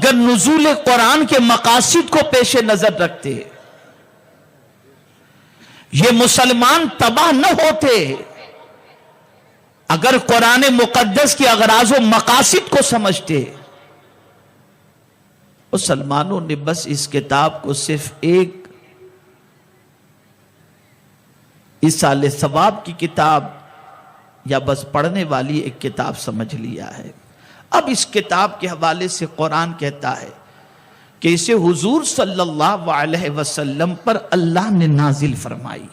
اگر نزول قرآن کے مقاصد کو پیش نظر رکھتے یہ مسلمان تباہ نہ ہوتے. اگر قرآن مقدس کے اغراض و مقاصد کو سمجھتے. مسلمانوں نے بس اس کتاب کو صرف ایک ایصال ثواب کی کتاب یا بس پڑھنے والی ایک کتاب سمجھ لیا ہے. اب اس کتاب کے حوالے سے قرآن کہتا ہے کہ اسے حضور صلی اللہ علیہ وسلم پر اللہ نے نازل فرمائی.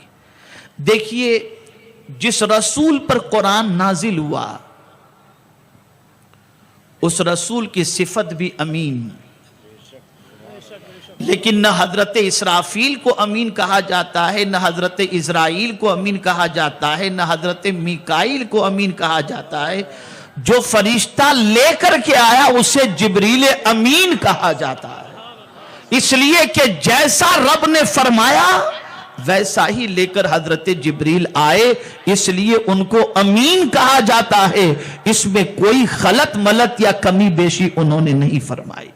دیکھیے جس رسول پر قرآن نازل ہوا اس رسول کی صفت بھی امین، لیکن نہ حضرت اسرافیل کو امین کہا جاتا ہے، نہ حضرت اسرائیل کو امین کہا جاتا ہے، نہ حضرت میکائیل کو امین کہا جاتا ہے. جو فرشتہ لے کر کے آیا اسے جبریل امین کہا جاتا ہے، اس لیے کہ جیسا رب نے فرمایا ویسا ہی لے کر حضرت جبریل آئے، اس لیے ان کو امین کہا جاتا ہے. اس میں کوئی غلط ملت یا کمی بیشی انہوں نے نہیں فرمائی.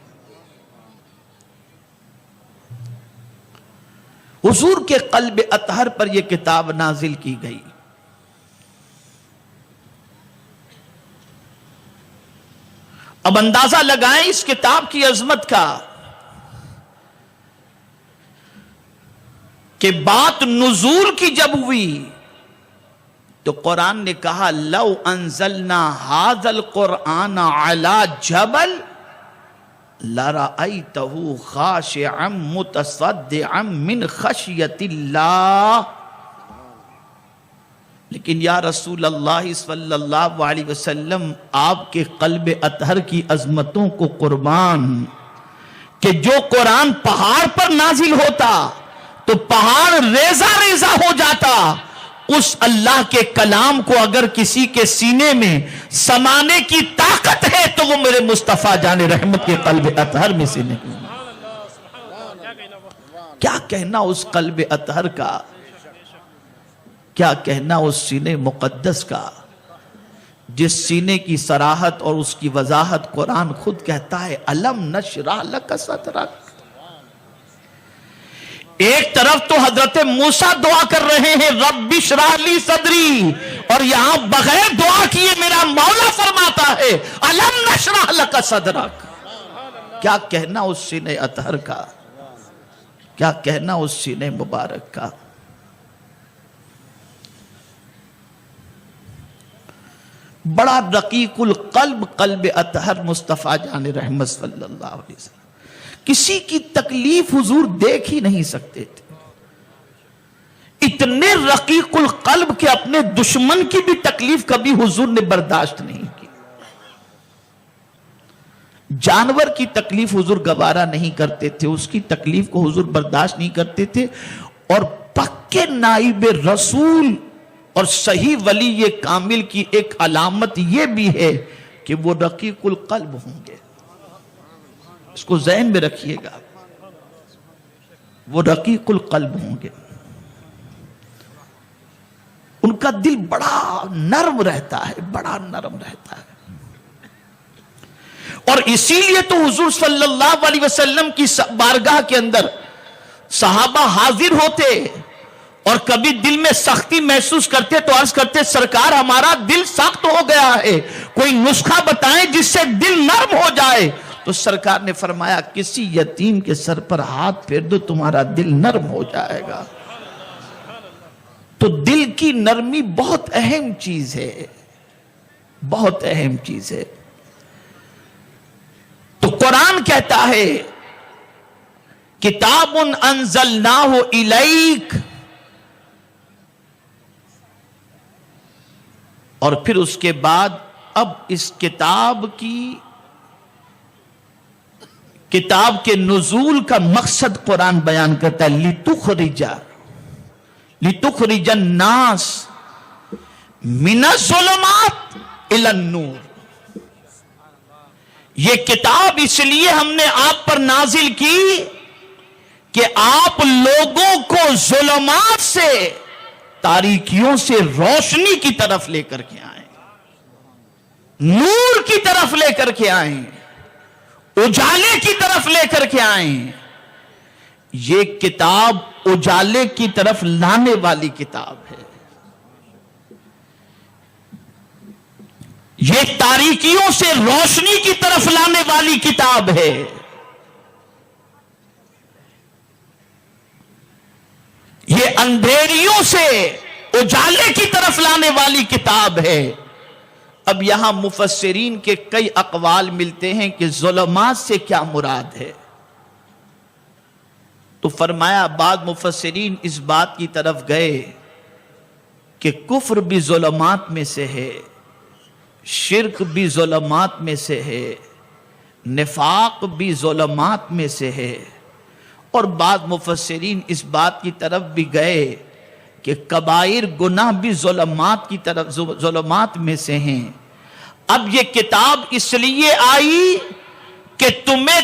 حضور کے قلب اطہر پر یہ کتاب نازل کی گئی. اب اندازہ لگائیں اس کتاب کی عظمت کا کہ بات نزول کی جب ہوئی تو قرآن نے کہا لو انزلنا ھذا القرآن علی جبل لرأیتہ خاشعا متصدعا من خشیت اللہ. لیکن یا رسول اللہ صلی اللہ علیہ وسلم آپ کے قلب اطہر کی عظمتوں کو قربان کہ جو قرآن پہاڑ پر نازل ہوتا تو پہاڑ ریزہ ریزہ ہو جاتا. اس اللہ کے کلام کو اگر کسی کے سینے میں سمانے کی طاقت ہے تو وہ میرے مصطفیٰ جان رحمت کے قلب اطہر میں سے نہیں. کیا کہنا اس قلب اطہر کا، کیا کہنا اس سینے مقدس کا جس سینے کی صراحت اور اس کی وضاحت قرآن خود کہتا ہے الم نشرح لک صدرک. ایک طرف تو حضرت موسیٰ دعا کر رہے ہیں رب اشرح لی صدری، اور یہاں بغیر دعا کیے میرا مولا فرماتا ہے الم نشرح لک صدرک. کیا کہنا اس سینے اطہر کا، کیا کہنا اس سینے مبارک کا. بڑا رقیق القلب قلب اطہر مصطفیٰ جان رحمت صلی اللہ علیہ وسلم. کسی کی تکلیف حضور دیکھ ہی نہیں سکتے تھے. اتنے رقیق القلب کہ اپنے دشمن کی بھی تکلیف کبھی حضور نے برداشت نہیں کی. جانور کی تکلیف حضور گوارا نہیں کرتے تھے، اس کی تکلیف کو حضور برداشت نہیں کرتے تھے. اور پکے نائب رسول اور صحیح ولی کامل کی ایک علامت یہ بھی ہے کہ وہ رقیق القلب ہوں گے. اس کو ذہن میں رکھیے گا، وہ رقیق القلب ہوں گے. ان کا دل بڑا نرم رہتا ہے، بڑا نرم رہتا ہے. اور اسی لیے تو حضور صلی اللہ علیہ وسلم کی بارگاہ کے اندر صحابہ حاضر ہوتے اور کبھی دل میں سختی محسوس کرتے تو عرض کرتے سرکار ہمارا دل سخت ہو گیا ہے، کوئی نسخہ بتائیں جس سے دل نرم ہو جائے. تو سرکار نے فرمایا کسی یتیم کے سر پر ہاتھ پھیر دو تمہارا دل نرم ہو جائے گا. تو دل کی نرمی بہت اہم چیز ہے، بہت اہم چیز ہے. تو قرآن کہتا ہے کتاب انزلناہ الیک، اور پھر اس کے بعد اب اس کتاب کے نزول کا مقصد قرآن بیان کرتا ہے لِتُخْرِجَ النَّاسَ مِنَ الظُّلُمَاتِ إِلَى النُّورِ. یہ کتاب اس لیے ہم نے آپ پر نازل کی کہ آپ لوگوں کو ظلمات سے، تاریکیوں سے روشنی کی طرف لے کر کے آئیں، نور کی طرف لے کر کے آئیں. اجالے کی طرف لے کر کے آئیں. یہ کتاب اجالے کی طرف لانے والی کتاب ہے. یہ تاریکیوں سے روشنی کی طرف لانے والی کتاب ہے. یہ اندھیریوں سے اجالے کی طرف لانے والی کتاب ہے. اب یہاں مفسرین کے کئی اقوال ملتے ہیں کہ ظلمات سے کیا مراد ہے. تو فرمایا بعض مفسرین اس بات کی طرف گئے کہ کفر بھی ظلمات میں سے ہے، شرک بھی ظلمات میں سے ہے، نفاق بھی ظلمات میں سے ہے. اور بعض مفسرین اس بات کی طرف بھی گئے کہ کبائر گناہ بھی ظلمات میں سے ہیں. اب یہ کتاب اس لیے آئی کہ تمہیں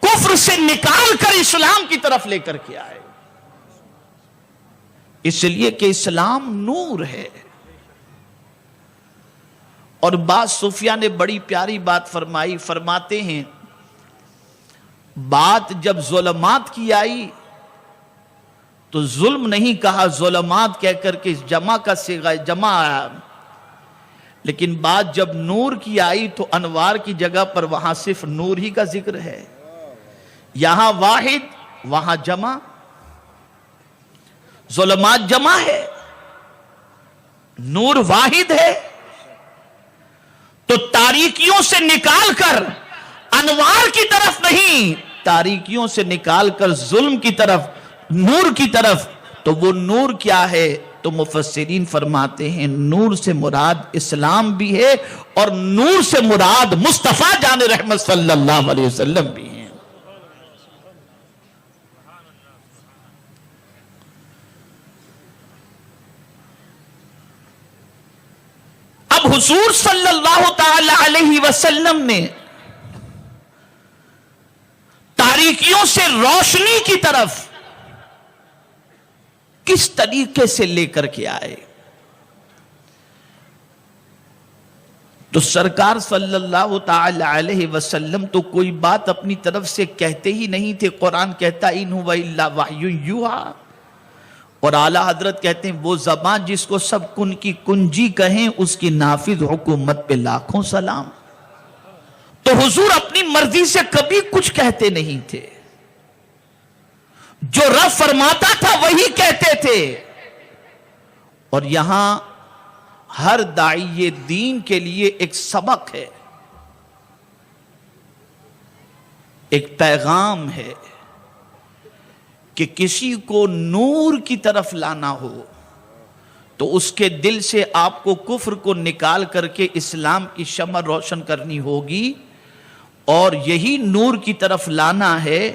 کفر سے نکال کر اسلام کی طرف لے کر کے آئے، اس لیے کہ اسلام نور ہے. اور بعض صوفیاء نے بڑی پیاری بات فرمائی. فرماتے ہیں بات جب ظلمات کی آئی تو ظلم نہیں کہا، ظلمات کہہ کر کے جمع کا صیغہ جمع آیا. لیکن بات جب نور کی آئی تو انوار کی جگہ پر وہاں صرف نور ہی کا ذکر ہے. یہاں واحد وہاں جمع، ظلمات جمع ہے، نور واحد ہے. تو تاریکیوں سے نکال کر انوار کی طرف نہیں، تاریکیوں سے نکال کر ظلم کی طرف، نور کی طرف. تو وہ نور کیا ہے؟ تو مفسرین فرماتے ہیں نور سے مراد اسلام بھی ہے اور نور سے مراد مصطفیٰ جان رحمت صلی اللہ علیہ وسلم بھی ہیں. اب حضور صلی اللہ تعالی علیہ وسلم نے تاریکیوں سے روشنی کی طرف کس طریقے سے لے کر کے آئے؟ تو سرکار صلی اللہ تعالی علیہ وسلم تو کوئی بات اپنی طرف سے کہتے ہی نہیں تھے. قرآن کہتا ان ہوا الا وحی یوحی، اور اعلیٰ حضرت کہتے ہیں وہ زبان جس کو سب کن کی کنجی کہیں اس کی نافذ حکومت پہ لاکھوں سلام. تو حضور اپنی مرضی سے کبھی کچھ کہتے نہیں تھے، جو رب فرماتا تھا وہی کہتے تھے. اور یہاں ہر داعی دین کے لیے ایک سبق ہے، ایک پیغام ہے کہ کسی کو نور کی طرف لانا ہو تو اس کے دل سے آپ کو کفر کو نکال کر کے اسلام کی شمع روشن کرنی ہوگی، اور یہی نور کی طرف لانا ہے.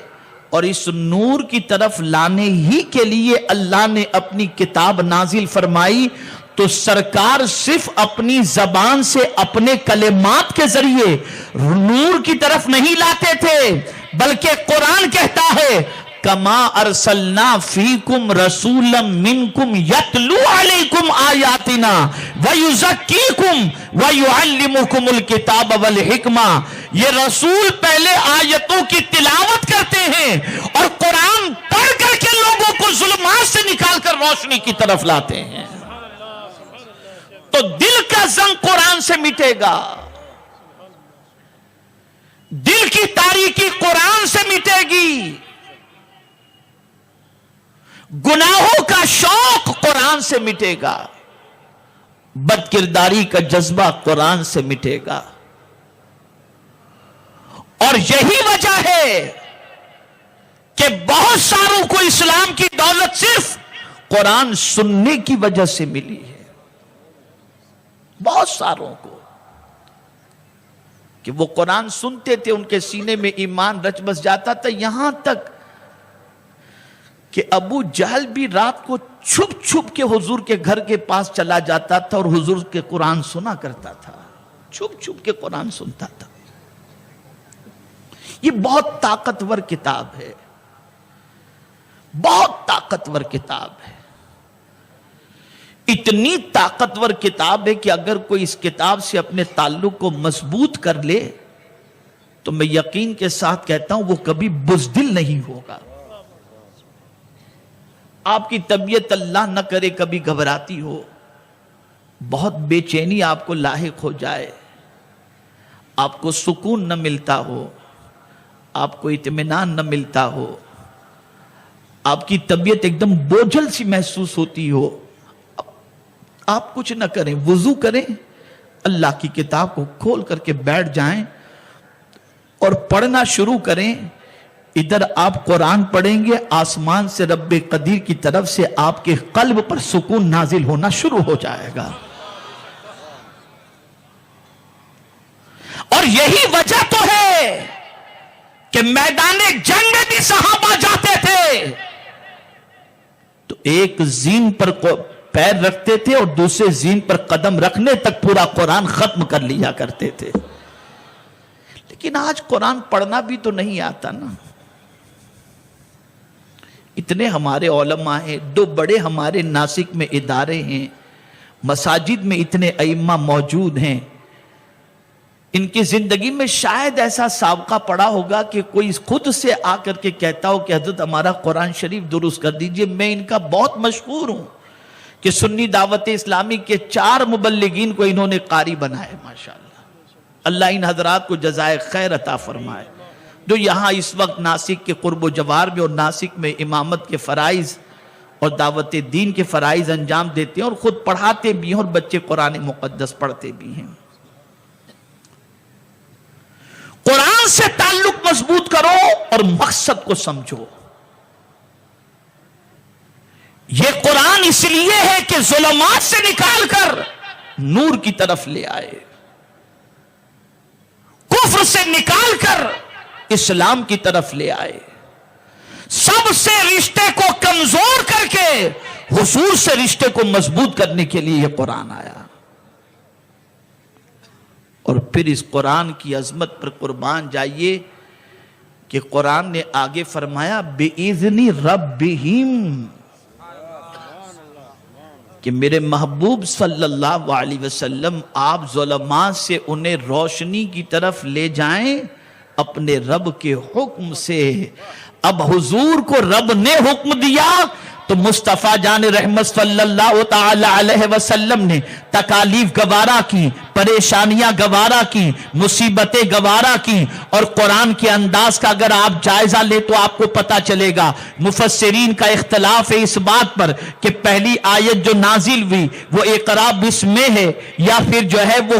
اور اس نور کی طرف لانے ہی کے لیے اللہ نے اپنی کتاب نازل فرمائی. تو سرکار صرف اپنی زبان سے اپنے کلمات کے ذریعے نور کی طرف نہیں لاتے تھے، بلکہ قرآن کہتا ہے کما ارسلنا فیکم رسولا منکم یتلو علیکم آیاتنا ویزکیکم ویعلمکم الکتاب والحکمہ. یہ رسول پہلے آیتوں کی تلاوت کرتے ہیں اور قرآن پڑھ کر کے لوگوں کو ظلمات سے نکال کر روشنی کی طرف لاتے ہیں. تو دل کا زنگ قرآن سے مٹے گا، دل کی تاریکی قرآن سے مٹے گی، گناہوں کا شوق قرآن سے مٹے گا، بد کرداری کا جذبہ قرآن سے مٹے گا. اور یہی وجہ ہے کہ بہت ساروں کو اسلام کی دولت صرف قرآن سننے کی وجہ سے ملی ہے. بہت ساروں کو کہ وہ قرآن سنتے تھے، ان کے سینے میں ایمان رچ بس جاتا تھا. یہاں تک کہ ابو جہل بھی رات کو چھپ چھپ کے حضور کے گھر کے پاس چلا جاتا تھا اور حضور کے قرآن سنا کرتا تھا، چھپ چھپ کے قرآن سنتا تھا. یہ بہت طاقتور کتاب ہے، بہت طاقتور کتاب ہے. اتنی طاقتور کتاب ہے کہ اگر کوئی اس کتاب سے اپنے تعلق کو مضبوط کر لے تو میں یقین کے ساتھ کہتا ہوں وہ کبھی بزدل نہیں ہوگا. آپ کی طبیعت اللہ نہ کرے کبھی گھبراتی ہو, بہت بے چینی آپ کو لاحق ہو جائے, آپ کو سکون نہ ملتا ہو, آپ کو اطمینان نہ ملتا ہو, آپ کی طبیعت ایک دم بوجھل سی محسوس ہوتی ہو, آپ کچھ نہ کریں, وضو کریں, اللہ کی کتاب کو کھول کر کے بیٹھ جائیں اور پڑھنا شروع کریں. ادھر آپ قرآن پڑھیں گے, آسمان سے رب قدیر کی طرف سے آپ کے قلب پر سکون نازل ہونا شروع ہو جائے گا. اور یہی وجہ تو ہے کہ میدان جنگ میں بھی صحابہ جاتے تھے تو ایک زین پر پیر رکھتے تھے اور دوسرے زین پر قدم رکھنے تک پورا قرآن ختم کر لیا کرتے تھے. لیکن آج قرآن پڑھنا بھی تو نہیں آتا نا. اتنے ہمارے علماء ہیں, 2 بڑے ہمارے ناسک میں ادارے ہیں, مساجد میں اتنے ائمہ موجود ہیں, ان کی زندگی میں شاید ایسا سابقہ پڑا ہوگا کہ کوئی خود سے آ کر کے کہتا ہو کہ حضرت ہمارا قرآن شریف درست کر دیجئے. میں ان کا بہت مشہور ہوں کہ سنی دعوت اسلامی کے 4 مبلغین کو انہوں نے قاری بنائے. ماشاءاللہ, اللہ ان حضرات کو جزائے خیر عطا فرمائے, جو یہاں اس وقت ناسک کے قرب و جوار میں اور ناسک میں امامت کے فرائض اور دعوت دین کے فرائض انجام دیتے ہیں اور خود پڑھاتے بھی ہیں اور بچے قرآن مقدس پڑھتے بھی ہیں. قرآن سے تعلق مضبوط کرو اور مقصد کو سمجھو. یہ قرآن اس لیے ہے کہ ظلمات سے نکال کر نور کی طرف لے آئے, کفر سے نکال کر اسلام کی طرف لے آئے, سب سے رشتے کو کمزور کر کے حضور سے رشتے کو مضبوط کرنے کے لیے یہ قرآن آیا. اور پھر اس قرآن کی عظمت پر قربان جائیے کہ قرآن نے آگے فرمایا بِإِذْنِ رَبِّهِمْ, کہ میرے محبوب صلی اللہ علیہ وسلم آپ ظلمات سے انہیں روشنی کی طرف لے جائیں اپنے رب کے حکم سے. اب حضور کو رب نے حکم دیا تو مصطفیٰ جان رحمت صلی اللہ تعالی علیہ وسلم نے تکالیف گوارا کی, پریشانیاں گوارا کی, مصیبتیں گوارا کی, اور قرآن کے انداز کا اگر آپ جائزہ لے تو آپ کو پتا چلے گا. مفسرین کا اختلاف ہے اس بات پر کہ پہلی آیت جو نازل ہوئی وہ اقرا بسم ہے یا پھر جو ہے وہ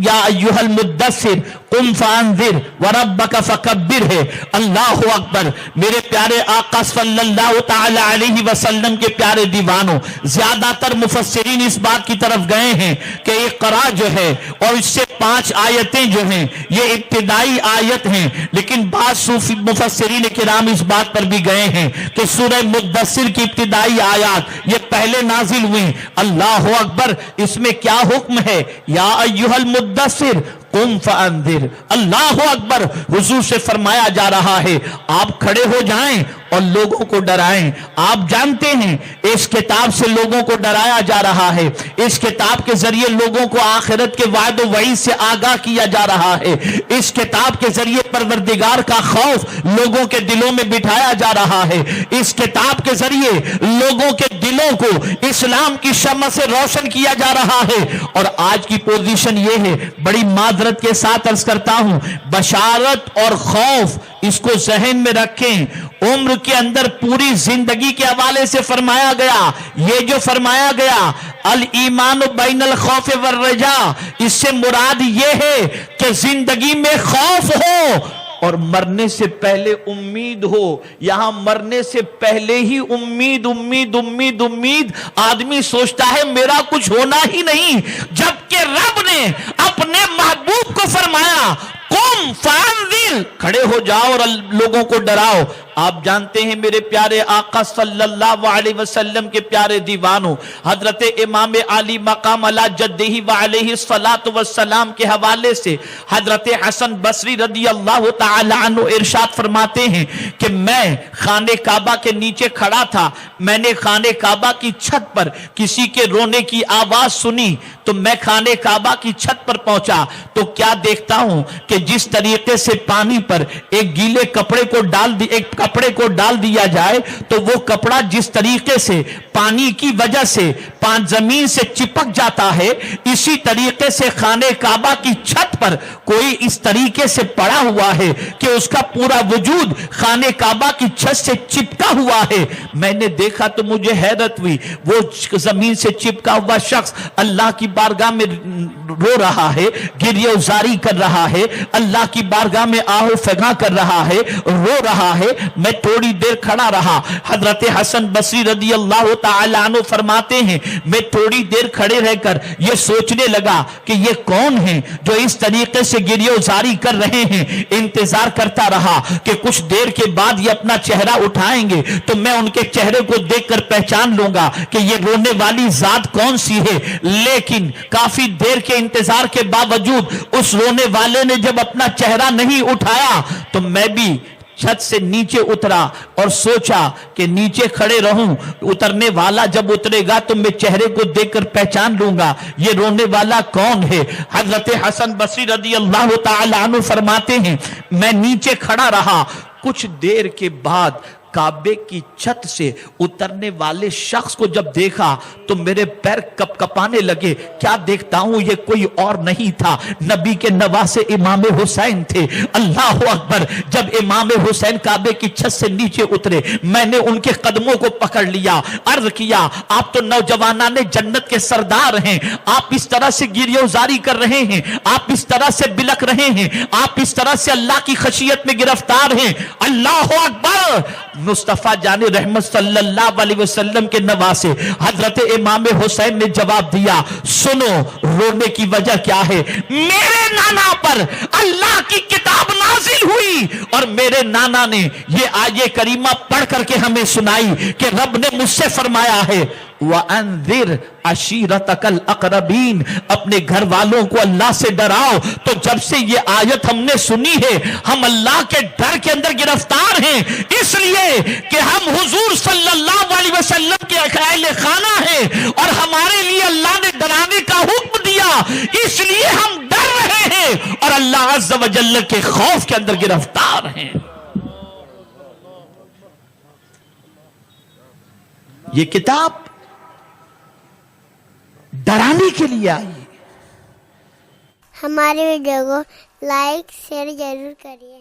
یا ایھا المدثر قم فانذر وربک فکبر ہے. اللہ اکبر. میرے پیارے آقا صلی اللہ تعالی علیہ وسلم کے پیارے دیوانوں, زیادہ تر مفسرین اس بات کی طرف گئے ہیں کہ اقرا جو ہے اور اس سے 5 آیتیں جو ہیں یہ ابتدائی آیت ہیں, لیکن بعض مفسرین کرام اس بات پر بھی گئے ہیں کہ سورہ مدثر کی ابتدائی آیات یہ پہلے نازل ہوئی. اللہ اکبر. اس میں کیا حکم ہے؟ یا ایھا المدثر قم فانذر. اللہ اکبر. حضور سے فرمایا جا رہا ہے آپ کھڑے ہو جائیں اور لوگوں کو ڈرائیں. آپ جانتے ہیں اس کتاب سے لوگوں کو ڈرایا جا رہا ہے, اس کتاب کے ذریعے لوگوں کو آخرت کے وعد و وعید سے آگاہ کیا جا رہا ہے, اس کتاب کے ذریعے پروردگار کا خوف لوگوں کے دلوں میں بٹھایا جا رہا ہے, اس کتاب کے ذریعے لوگوں کے دلوں کو اسلام کی شمع سے روشن کیا جا رہا ہے. اور آج کی پوزیشن یہ ہے, بڑی معذرت کے ساتھ عرض کرتا ہوں, بشارت اور خوف اس کو ذہن میں رکھیں. عمر کے اندر پوری زندگی کے حوالے سے فرمایا گیا, یہ جو فرمایا گیا الایمان بین الخوف والرجاء, اس سے مراد یہ ہے کہ زندگی میں خوف ہو اور مرنے سے پہلے امید ہو. یہاں مرنے سے پہلے ہی امید امید امید امید, آدمی سوچتا ہے میرا کچھ ہونا ہی نہیں, جبکہ رب نے اپنے محبوب کو فرمایا قم فانذر, کھڑے ہو جاؤ اور لوگوں کو ڈراؤ. آپ جانتے ہیں میرے پیارے آقا صلی اللہ علیہ وسلم کے پیارے دیوانوں، حضرت امام علی مقام علی جدہ و علیہ الصلاۃ والسلام کے حوالے سے حضرت حسن بصری رضی اللہ تعالی عنہ ارشاد فرماتے ہیں کہ میں خانہ کعبہ کے نیچے کھڑا تھا، میں نے خانہ کعبہ کی چھت پر کسی کے رونے کی آواز سنی تو میں خانہ کعبہ کی چھت پر پہنچا تو کیا دیکھتا ہوں کہ جس طریقے سے پانی پر ایک گیلے کپڑے کو ڈال دیا جائے تو وہ کپڑا جس طریقے سے پانی کی وجہ سے زمین سے چپک جاتا ہے، اسی طریقے سے خانہ کعبہ کی چھت پر کوئی اس طریقے سے پڑا ہوا ہے کہ اس کا پورا وجود خانہ کعبہ کی چھت سے چپکا ہوا ہے۔ میں نے دیکھا تو مجھے حیرت ہوئی، وہ زمین سے چپکا ہوا شخص اللہ کی بارگاہ میں رو رہا ہے، گریہ وزاری کر رہا ہے، اللہ کی بارگاہ میں آہ و فغاں کر رہا ہے، رو رہا ہے۔ میں تھوڑی دیر کھڑا رہا۔ حضرت حسن بصری رضی اللہ تعالی عنہ فرماتے ہیں میں تھوڑی دیر کھڑے رہ کر یہ سوچنے لگا کہ یہ کون ہیں جو اس طریقے سے گریہ وزاری کر رہے ہیں۔ انتظار کرتا رہا کہ کچھ دیر کے بعد یہ اپنا چہرہ اٹھائیں گے تو میں ان کے چہرے کو دیکھ کر پہچان لوں گا کہ یہ رونے والی ذات کون سی ہے، لیکن کافی دیر کے انتظار کے باوجود اس رونے والے نے جب اپنا چہرہ نہیں اٹھایا تو میں بھی چھت سے نیچے اترا اور سوچا کہ نیچے کھڑے رہوں، اترنے والا جب اترے گا تو میں چہرے کو دیکھ کر پہچان لوں گا یہ رونے والا کون ہے۔ حضرت حسن بصری رضی اللہ تعالی عنہ فرماتے ہیں میں نیچے کھڑا رہا، کچھ دیر کے بعد کعبے کی چھت سے اترنے والے شخص کو جب دیکھا تو میرے پیر کپ کپانے لگے۔ کیا دیکھتا ہوں یہ کوئی اور نہیں تھا، نبی کے نواسے امام حسین تھے۔ اللہ اکبر! جب امام حسین کعبے کی چھت سے نیچے اترے میں نے ان کے قدموں کو پکڑ لیا، عرض کیا آپ تو نوجوانان جنت کے سردار ہیں، آپ اس طرح سے گریہ وزاری کر رہے ہیں، آپ اس طرح سے بلک رہے ہیں، آپ اس طرح سے اللہ کی خشیت میں گرفتار ہیں۔ اللہ اکبر! مصطفیٰ جان رحمت صلی اللہ علیہ وسلم کے نواسے حضرت امام حسین نے جواب دیا سنو رونے کی وجہ کیا ہے، میرے نانا پر اللہ کی کتاب نازل ہوئی اور میرے نانا نے یہ آیے کریمہ پڑھ کر کے ہمیں سنائی کہ رب نے مجھ سے فرمایا ہے وَأَنذِرْ عَشِيرَتَكَ الْأَقْرَبِينَ، اپنے گھر والوں کو اللہ سے ڈراؤ۔ تو جب سے یہ آیت ہم نے سنی ہے ہم اللہ کے ڈر کے اندر گرفتار ہیں، اس لیے کہ ہم حضور صلی اللہ علیہ وسلم کے اہل خانہ ہیں اور ہمارے لیے اللہ نے ڈرانے کا حکم دیا، اس لیے ہم ڈر رہے ہیں اور اللہ عز و جل کے خوف کے اندر گرفتار ہیں۔ یہ کتاب ڈرانے کے لیے آئی۔ ہماری ویڈیو کو لائک شیئر ضرور کریے۔